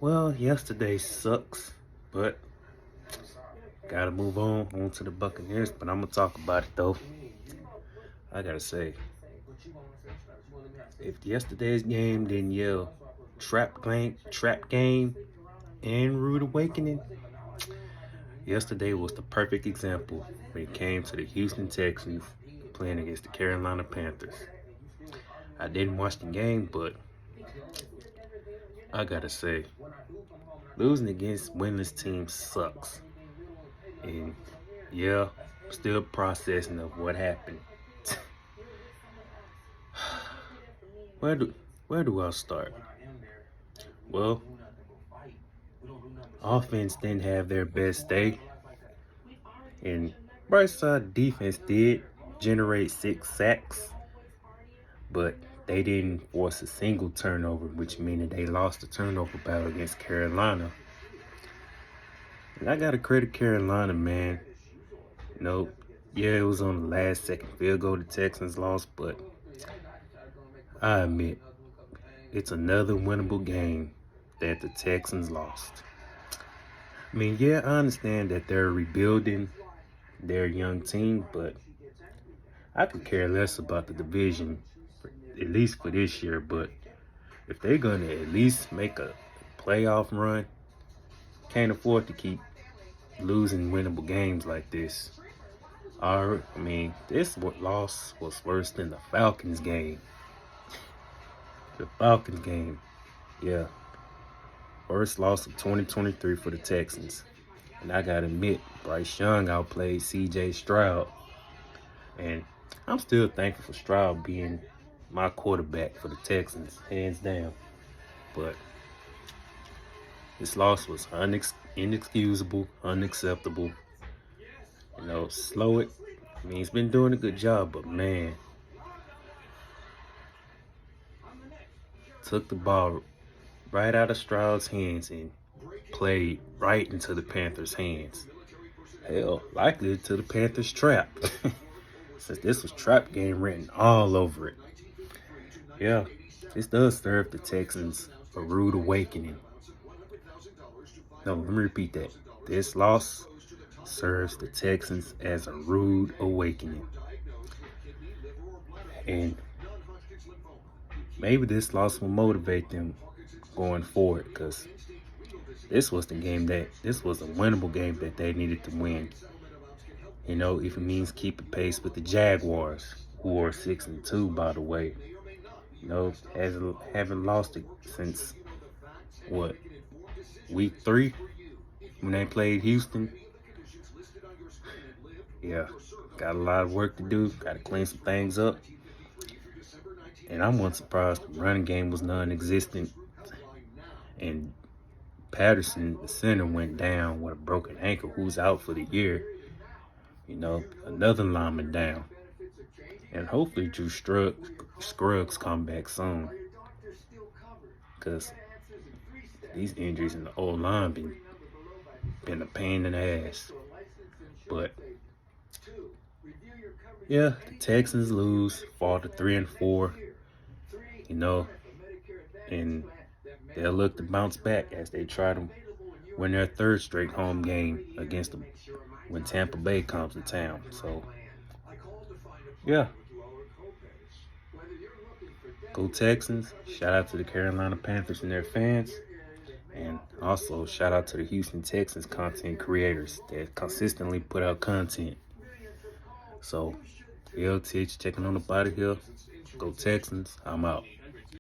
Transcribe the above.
Well, yesterday sucks, but gotta move on to the Buccaneers. But I'm gonna talk about it though. I gotta say, if yesterday's game didn't yell trap game, and rude awakening, yesterday was the perfect example when it came to the Houston Texans playing against the Carolina Panthers. I didn't watch the game, but I gotta say, losing against winless teams sucks. And yeah, still processing of what happened. Where do I start? Well, offense didn't have their best day, and right side defense did generate 6 sacks, but they didn't force a single turnover, which means they lost the turnover battle against Carolina. And I gotta credit Carolina, man. Yeah, it was on the last second field goal the Texans lost, but I admit it's another winnable game that the Texans lost. I mean, yeah, I understand that they're rebuilding their young team, but I could care less about the division, at least for this year. But if they're going to at least make a playoff run, can't afford to keep losing winnable games like this. This loss was worse than the Falcons game. The Falcons game, yeah. First loss of 2023 for the Texans. And I gotta admit, Bryce Young outplayed CJ Stroud. And I'm still thankful for Stroud being my quarterback for the Texans, hands down. But this loss was inexcusable, unacceptable. Slow it. He's been doing a good job, but man, took the ball right out of Stroud's hands and played right into the Panthers' hands. Hell, likely to the Panthers' trap. Since this was trap game written all over it. Yeah, this does serve the Texans a rude awakening. No, let me repeat that. This loss serves the Texans as a rude awakening. And maybe this loss will motivate them going forward, because this was a winnable game that they needed to win. If it means keeping pace with the Jaguars, who are 6-2, by the way. Haven't lost it since week 3 when they played Houston. Yeah, got a lot of work to do. Got to clean some things up. And I'm surprised the running game was non-existent. And Patterson, the center, went down with a broken ankle, who's out for the year. Another lineman down. And hopefully Drew Scruggs come back soon. Because these injuries in the O-line been a pain in the ass. But yeah, the Texans lose, fall to 3-4. And they'll look to bounce back as they try to win their 3rd straight home game against them when Tampa Bay comes to town. So, yeah. Go Texans. Shout out to the Carolina Panthers and their fans. And also shout out to the Houston Texans content creators that consistently put out content. So, LTH checking on the body here. Go Texans. I'm out.